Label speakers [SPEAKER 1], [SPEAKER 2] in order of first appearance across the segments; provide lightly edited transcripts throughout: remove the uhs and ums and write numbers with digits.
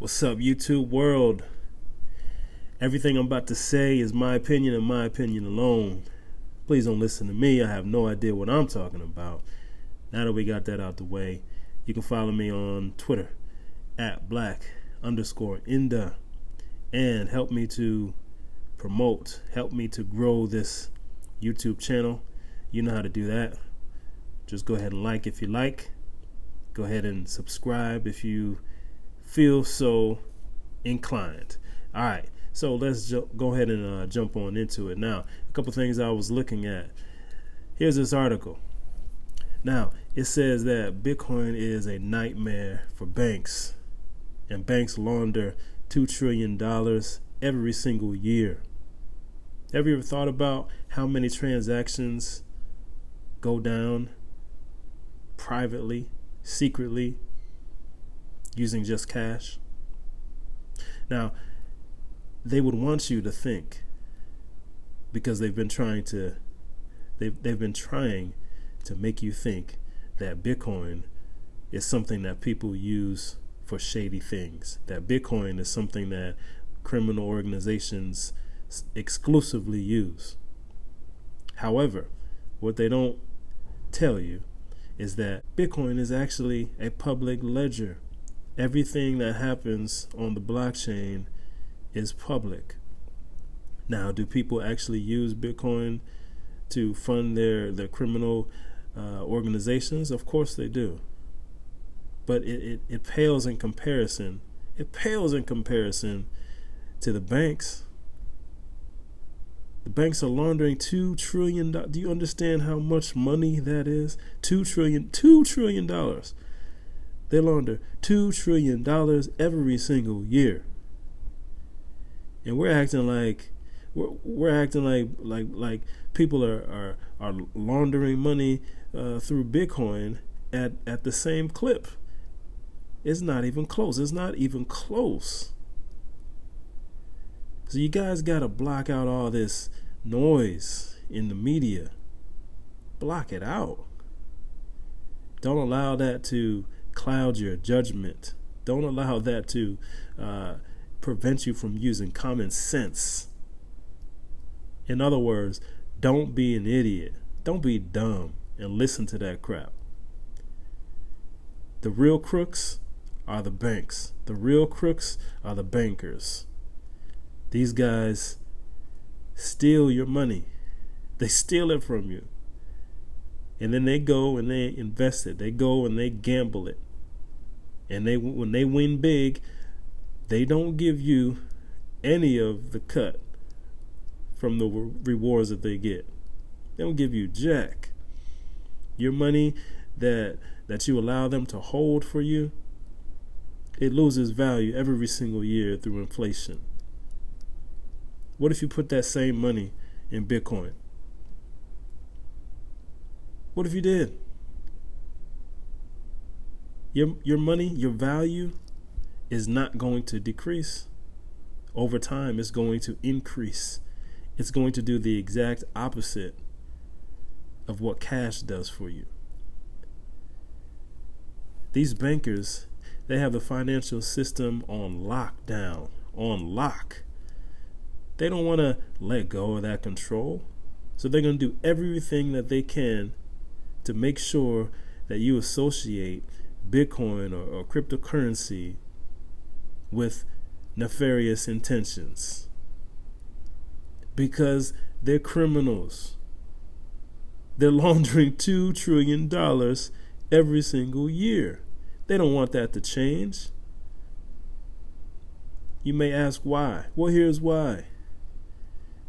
[SPEAKER 1] What's up, YouTube world? Everything I'm about to say is my opinion and my opinion alone. Please don't listen to me. I have no idea what I'm talking about. Now that we got that out the way, you can follow me on Twitter at black_inda and help me to promote, help me to grow this YouTube channel. You know how to do that. Just go ahead and like if you like. Go ahead and subscribe if you feel so inclined. All right, so let's go ahead and jump on into it. Now, a couple things I was looking at. Here's this article. Now, it says that Bitcoin is a nightmare for banks, and banks launder $2 trillion every single year. Have you ever thought about how many transactions go down privately, secretly, using just cash? Now, they would want you to think, because they've been trying to make you think that Bitcoin is something that people use for shady things, that Bitcoin is something that criminal organizations exclusively use. However, what they don't tell you is that Bitcoin is actually a public ledger. Everything that happens on the blockchain is public. Now, do people actually use Bitcoin to fund their criminal organizations? Of course they do. But it pales in comparison. It pales in comparison to the banks. The banks are laundering $2 trillion. Do you understand how much money that is? $2 trillion. They launder $2 trillion every single year. And we're acting like people are laundering money through Bitcoin at the same clip. It's not even close. It's not even close. So you guys got to block out all this noise in the media. Block it out. Don't allow that to cloud your judgment. Don't allow that to prevent you from using common sense. In other words, don't be an idiot. Don't be dumb and listen to that crap. The real crooks are the banks. The real crooks are the bankers. These guys steal your money. They steal it from you. And then they go and they invest it. They go and they gamble it. And when they win big, they don't give you any of the cut from the rewards that they get. They don't give you jack. Your money that you allow them to hold for you, it loses value every single year through inflation. What if you put that same money in Bitcoin? What if you did? Your money, your value is not going to decrease. Over time, it's going to increase. It's going to do the exact opposite of what cash does for you. These bankers, they have the financial system on lockdown, on lock. They don't want to let go of that control. So they're going to do everything that they can to make sure that you associate Bitcoin or cryptocurrency with nefarious intentions. Because they're criminals. They're laundering $2 trillion every single year. They don't want that to change. You may ask why. Well, here's why.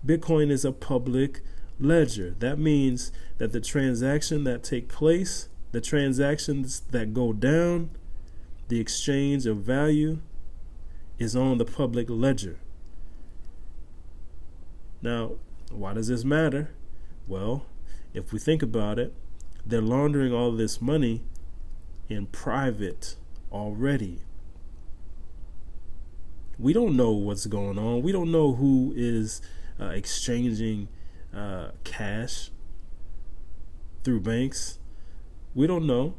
[SPEAKER 1] Bitcoin is a public ledger. That means that the transactions that take place, the transactions that go down, the exchange of value is on the public ledger. Now, why does this matter? Well, if we think about it, they're laundering all this money in private already. We don't know what's going on. We don't know who is exchanging cash through banks. We don't know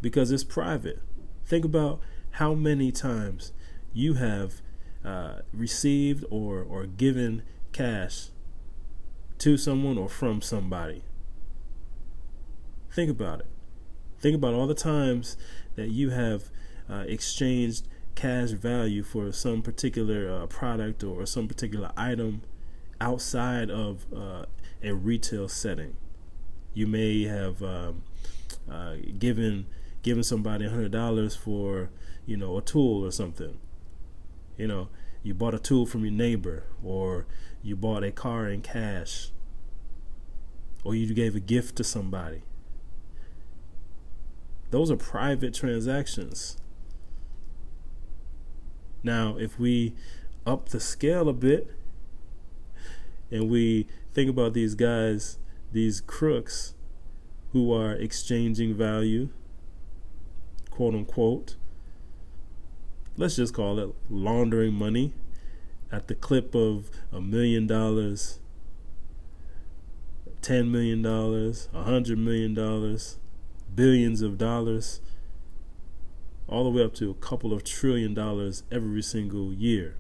[SPEAKER 1] because it's private. Think about how many times you have received or given cash to someone or from somebody. Think about it. Think about all the times that you have exchanged cash value for some particular product or some particular item outside of a retail setting. You may have given somebody $100 for a tool or something. You bought a tool from your neighbor, or you bought a car in cash, or you gave a gift to somebody. Those are private transactions. Now, if we up the scale a bit and we think about these guys, these crooks who are exchanging value, quote unquote, let's just call it laundering money at the clip of $1 million, $10 million, $100 million, billions of dollars, all the way up to a couple of $1 trillion every single year.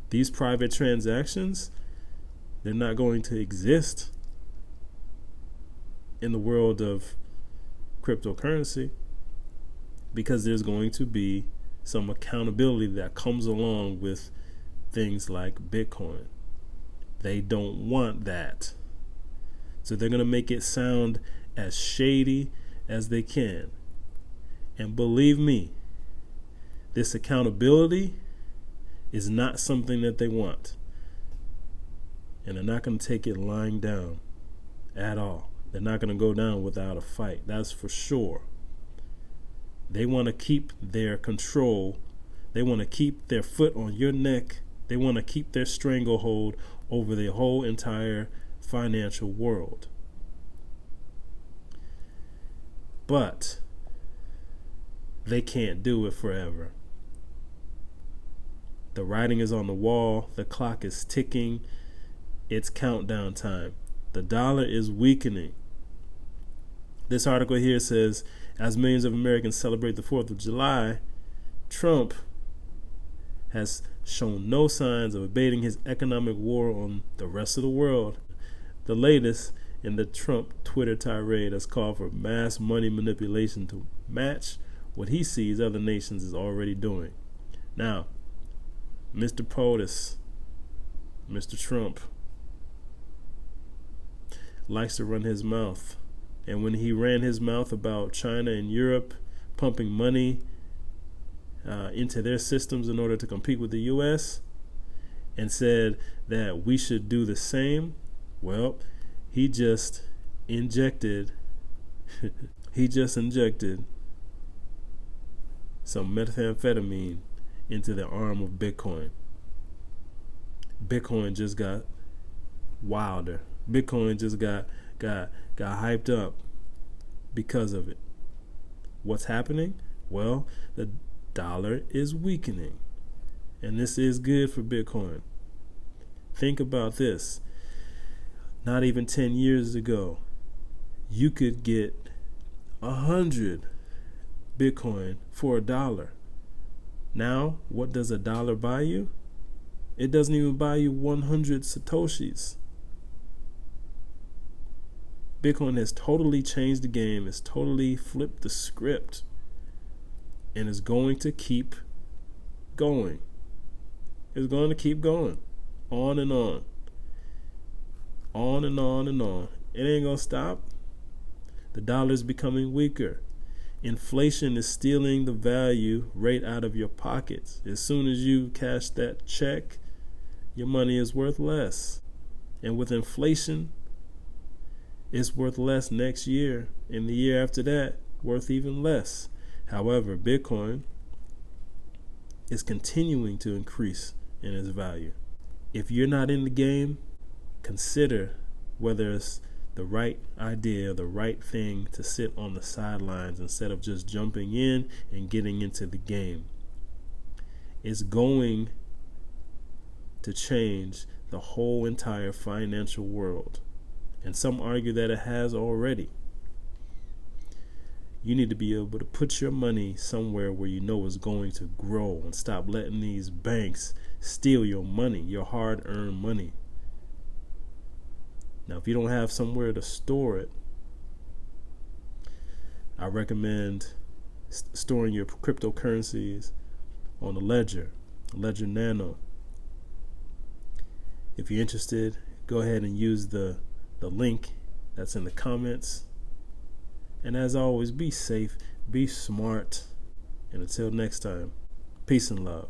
[SPEAKER 1] These private transactions, they're not going to exist in the world of cryptocurrency, because there's going to be some accountability that comes along with things like Bitcoin. They don't want that. So they're going to make it sound as shady as they can. And believe me, this accountability is not something that they want. And they're not going to take it lying down at all. They're not going to go down without a fight. That's for sure. They want to keep their control. They want to keep their foot on your neck. They want to keep their stranglehold over the whole entire financial world. But they can't do it forever. The writing is on the wall. The clock is ticking. It's countdown time. The dollar is weakening. This article here says, as millions of Americans celebrate the 4th of July, Trump has shown no signs of abating his economic war on the rest of the world. The latest in the Trump Twitter tirade has called for mass money manipulation to match what he sees other nations is already doing. Now, Mr. POTUS, Mr. Trump, likes to run his mouth. And when he ran his mouth about China and Europe pumping money into their systems in order to compete with the U.S. and said that we should do the same, well, he just injected some methamphetamine into the arm of Bitcoin. Bitcoin just got wilder. Bitcoin just got hyped up because of it. What's happening? Well, the dollar is weakening, and this is good for Bitcoin. Think about this. Not even 10 years ago, you could get 100 Bitcoin for $1. Now, what does $1 buy you? It doesn't even buy you 100 Satoshis. Bitcoin has totally changed the game. It's totally flipped the script. And it's going to keep going. It's going to keep going. On and on. On and on and on. It ain't going to stop. The dollar is becoming weaker. Inflation is stealing the value right out of your pockets. As soon as you cash that check, your money is worth less. And with inflation, it's worth less next year, and the year after that, worth even less. However, Bitcoin is continuing to increase in its value. If you're not in the game, consider whether it's the right idea, the right thing to sit on the sidelines instead of just jumping in and getting into the game. It's going to change the whole entire financial world. And some argue that it has already. You need to be able to put your money somewhere where you know it's going to grow, and stop letting these banks steal your money, your hard-earned money. Now, if you don't have somewhere to store it, I recommend storing your cryptocurrencies on a Ledger Nano. If you're interested, go ahead and use the link that's in the comments. And as always, be safe, be smart, and until next time, peace and love.